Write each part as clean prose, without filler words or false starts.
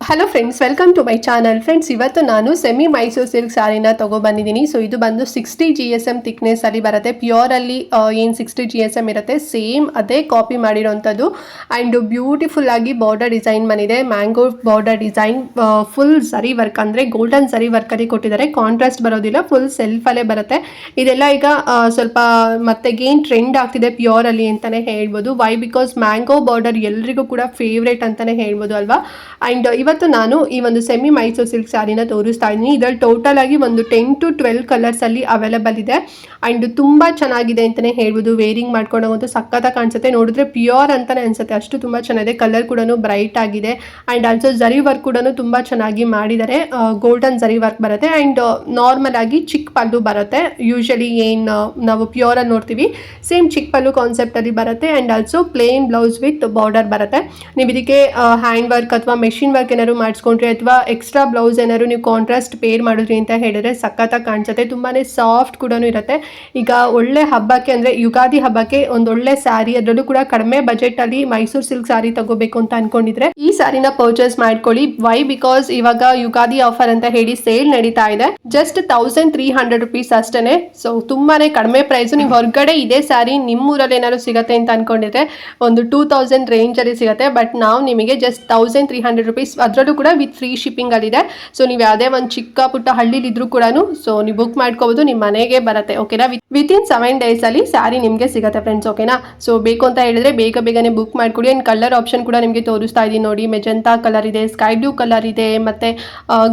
Hello friends, welcome to my channel. Friends, ಇವತ್ತು ನಾನು semi Mysuru silk ಸ್ಯಾರಿನ ತೊಗೊಬಂದಿದ್ದೀನಿ. ಸೊ ಇದು ಬಂದು 60 GSM ಥಿಕ್ನೆಸ್ ಅಲ್ಲಿ ಬರುತ್ತೆ. ಪ್ಯೂರಲ್ಲಿ ಏನು 60 GSM ಇರುತ್ತೆ ಸೇಮ್ ಅದೇ ಕಾಪಿ ಮಾಡಿರೋಂಥದ್ದು. ಆ್ಯಂಡ್ ಬ್ಯೂಟಿಫುಲ್ ಆಗಿ ಬಾರ್ಡರ್ ಡಿಸೈನ್ ಬಂದಿದೆ. ಮ್ಯಾಂಗೋ ಬಾರ್ಡರ್ ಡಿಸೈನ್, ಫುಲ್ ಸರಿ ವರ್ಕ್ ಅಂದರೆ ಗೋಲ್ಡನ್ ಸರಿ ವರ್ಕಲ್ಲಿ ಕೊಟ್ಟಿದ್ದಾರೆ. ಕಾಂಟ್ರಾಸ್ಟ್ ಬರೋದಿಲ್ಲ, ಫುಲ್ ಸೆಲ್ಫಲ್ಲೇ ಬರುತ್ತೆ. ಇದೆಲ್ಲ ಈಗ ಸ್ವಲ್ಪ ಮತ್ತೆ ಗೇನ್ ಟ್ರೆಂಡ್ ಆಗ್ತಿದೆ ಪ್ಯೂರಲ್ಲಿ ಅಂತಲೇ ಹೇಳ್ಬೋದು. ವೈ ಬಿಕಾಸ್ ಮ್ಯಾಂಗೋ ಬಾರ್ಡರ್ ಎಲ್ರಿಗೂ ಕೂಡ ಫೇವ್ರೇಟ್ ಅಂತಲೇ ಹೇಳ್ಬೋದು ಅಲ್ವಾ. ಆ್ಯಂಡ್ ಇವತ್ತು ನಾನು ಈ ಒಂದು ಸೆಮಿ ಮೈಸೂರು ಸಿಲ್ಕ್ ಸ್ಯಾರಿನ ತೋರಿಸ್ತಾ ಇದ್ದೀನಿ. ಇದರಲ್ಲಿ ಟೋಟಲ್ ಆಗಿ ಒಂದು 10 to 12 ಕಲರ್ಸಲ್ಲಿ ಅವೈಲೇಬಲ್ ಇದೆ. ಆ್ಯಂಡ್ ತುಂಬ ಚೆನ್ನಾಗಿದೆ ಅಂತಲೇ ಹೇಳ್ಬೋದು. ವೇರಿಂಗ್ ಮಾಡ್ಕೊಂಡಾಗಂತೂ ಸಖತ್ತಾಗಿ ಕಾಣಿಸುತ್ತೆ. ನೋಡಿದ್ರೆ ಪ್ಯೂರ್ ಅಂತಲೇ ಅನಿಸುತ್ತೆ, ಅಷ್ಟು ತುಂಬ ಚೆನ್ನಾಗಿದೆ. ಕಲರ್ ಕೂಡ ಬ್ರೈಟ್ ಆಗಿದೆ. ಆ್ಯಂಡ್ ಆಲ್ಸೋ ಜರಿ ವರ್ಕ್ ಕೂಡ ತುಂಬ ಚೆನ್ನಾಗಿ ಮಾಡಿದ್ದಾರೆ. ಗೋಲ್ಡನ್ ಜರಿ ವರ್ಕ್ ಬರುತ್ತೆ. ಆ್ಯಂಡ್ ನಾರ್ಮಲ್ ಆಗಿ ಚಿಕ್ಕ ಪಲ್ಲು ಬರುತ್ತೆ. ಯೂಶಲಿ ಏನು ನಾವು ಪ್ಯೂರಲ್ಲಿ ನೋಡ್ತೀವಿ ಸೇಮ್ ಚಿಕ್ಕ ಪಲ್ಲು ಕಾನ್ಸೆಪ್ಟಲ್ಲಿ ಬರುತ್ತೆ. And also plain blouse with border ಬರುತ್ತೆ. ನೀವು ಇದಕ್ಕೆ ಹ್ಯಾಂಡ್ ವರ್ಕ್ ಅಥವಾ ಮೆಷಿನ್ ವರ್ಕ್ ಏನಾದ್ರು ಮಾಡಿಸ್ಕೊಂಡ್ರಿ ಅಥವಾ ಎಕ್ಸ್ಟ್ರಾ ಬ್ಲೌಸ್ ಏನಾದ್ರು ನೀವು ಕಾಂಟ್ರಾಸ್ಟ್ ಪೇರ್ ಮಾಡಿದ್ರಿ ಅಂತ ಹೇಳಿದ್ರೆ ಸಖತ್ತಾಗಿ ಕಾಣಿಸುತ್ತೆ. ತುಂಬಾ ಸಾಫ್ಟ್ ಕೂಡ ಇರುತ್ತೆ. ಈಗ ಒಳ್ಳೆ ಹಬ್ಬಕ್ಕೆ ಅಂದರೆ ಯುಗಾದಿ ಹಬ್ಬಕ್ಕೆ ಒಂದು ಒಳ್ಳೆ ಸ್ಯಾರಿ, ಅದರಲ್ಲೂ ಕೂಡ ಕಡಿಮೆ ಬಜೆಟಲ್ಲಿ ಮೈಸೂರು ಸಿಲ್ಕ್ ಸ್ಯಾರಿ ತಗೋಬೇಕು ಅಂತ ಅನ್ಕೊಂಡಿದ್ರೆ ಈ ಸ್ಯಾರಿನ ಪರ್ಚೇಸ್ ಮಾಡ್ಕೊಳ್ಳಿ. ವೈ ಬಿಕಾಸ್ ಇವಾಗ ಯುಗಾದಿ ಆಫರ್ ಅಂತ ಹೇಳಿ ಸೇಲ್ ನಡೀತಾ ಇದೆ. ಜಸ್ಟ್ 1300 rupees ಅಷ್ಟೇ. ಸೊ ತುಂಬಾನೇ ಕಡಿಮೆ ಪ್ರೈಸ್. ನೀವು ಹೊರಗಡೆ ಇದೇ ಸ್ಯಾರಿ ನಿಮ್ಮೂರಲ್ಲಿ ಏನಾದ್ರು ಸಿಗುತ್ತೆ ಅಂತ ಅನ್ಕೊಂಡಿದ್ರೆ ಒಂದು 2000 ರೇಂಜಲ್ಲಿ ಸಿಗುತ್ತೆ. ಬಟ್ ನಾವು ನಿಮಗೆ ಜಸ್ಟ್ 1300 rupees, ಅದರಲ್ಲೂ ಕೂಡ ವಿತ್ ಫ್ರೀ ಶಿಪ್ಪಿಂಗ್ ಅಲ್ಲಿದೆ. ಸೊ ನೀವು ಯಾವುದೇ ಒಂದು ಚಿಕ್ಕ ಪುಟ್ಟ ಹಳ್ಳಿಲಿ ಇದ್ರೂ ಕೂಡ ಸೊ ನೀವು ಬುಕ್ ಮಾಡ್ಕೋಬಹುದು, ನಿಮ್ಮ ಮನೆಗೆ ಬರುತ್ತೆ. ಓಕೆನಾ, ವಿತಿನ್ 7 days ಅಲ್ಲಿ ಸ್ಯಾರಿ ನಿಮಗೆ ಸಿಗುತ್ತೆ ಫ್ರೆಂಡ್ಸ್. ಓಕೆನಾ, ಸೊ ಬೇಕು ಅಂತ ಹೇಳಿದ್ರೆ ಬೇಗನೆ ಬುಕ್ ಮಾಡ್ಕೊಳ್ಳಿ. ಆ್ಯಂಡ್ ಕಲರ್ ಆಪ್ಷನ್ ಕೂಡ ನಿಮಗೆ ತೋರಿಸ್ತಾ ಇದ್ದೀನಿ ನೋಡಿ. ಮೆಜೆಂಟಾ ಕಲರ್ ಇದೆ, ಸ್ಕೈ ಬ್ಲೂ ಕಲರ್ ಇದೆ, ಮತ್ತೆ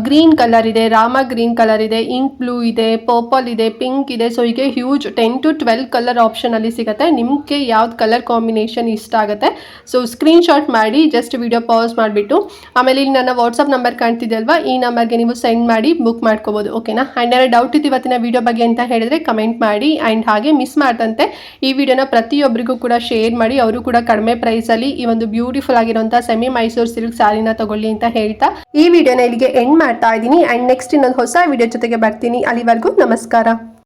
ಗ್ರೀನ್ ಕಲರ್ ಇದೆ, ರಾಮ ಗ್ರೀನ್ ಕಲರ್ ಇದೆ, ಇಂಕ್ ಬ್ಲೂ ಇದೆ, ಪರ್ಪಲ್ ಇದೆ, ಪಿಂಕ್ ಇದೆ. ಸೊ ಹೀಗೆ ಹ್ಯೂಜ್ 10 to 12 ಕಲರ್ ಆಪ್ಷನ್ ಅಲ್ಲಿ ಸಿಗುತ್ತೆ. ನಿಮಗೆ ಯಾವ್ದು ಕಲರ್ ಕಾಂಬಿನೇಷನ್ ಇಷ್ಟ ಆಗುತ್ತೆ ಸೊ ಸ್ಕ್ರೀನ್ ಶಾಟ್ ಮಾಡಿ ಜಸ್ಟ್ ವಿಡಿಯೋ ಪಾಸ್ ಮಾಡಿಬಿಟ್ಟು ಆಮೇಲೆ ಇಲ್ಲಿ ನನ್ನ ವಾಟ್ಸಪ್ ನಂಬರ್ ಕಾಣ್ತಿದೆ ಅಲ್ವಾ, ಈ ನಂಬರ್ಗೆ ನೀವು ಸೆಂಡ್ ಮಾಡಿ ಬುಕ್ ಮಾಡ್ಕೋಬಹುದು. ಓಕೆನಾ, ಆ್ಯಂಡ್ ಏನಾದ್ರು ಡೌಟ್ ಇತ್ತು ಇವತ್ತಿನ ವಿಡಿಯೋ ಬಗ್ಗೆ ಅಂತ ಹೇಳಿದ್ರೆ ಕಮೆಂಟ್ ಮಾಡಿ. ಆ್ಯಂಡ್ ಹಾಗೆ ಮಿಸ್ ಮಾಡ್ದಂತೆ ಈ ವಿಡಿಯೋನ ಪ್ರತಿಯೊಬ್ಬರಿಗೂ ಕೂಡ ಶೇರ್ ಮಾಡಿ, ಅವರು ಕೂಡ ಕಡಿಮೆ ಪ್ರೈಸಲ್ಲಿ ಈ ಒಂದು ಬ್ಯೂಟಿಫುಲ್ ಆಗಿರುವಂತಹ ಸೆಮಿ ಮೈಸೂರು ಸಿಲ್ಕ್ ಸ್ಯಾರಿನ ತಗೊಳ್ಳಿ ಅಂತ ಹೇಳ್ತಾ ಈ ವಿಡಿಯೋನ ಇಲ್ಲಿಗೆ ಎಂಡ್ ಮಾಡ್ತಾ ಇದ್ದೀನಿ. ಆ್ಯಂಡ್ ನೆಕ್ಸ್ಟ್ ಇನ್ನೊಂದು ಹೊಸ ವಿಡಿಯೋ ಜೊತೆಗೆ ಬರ್ತೀನಿ. ಅಲ್ಲಿವರೆಗೂ ನಮಸ್ಕಾರ.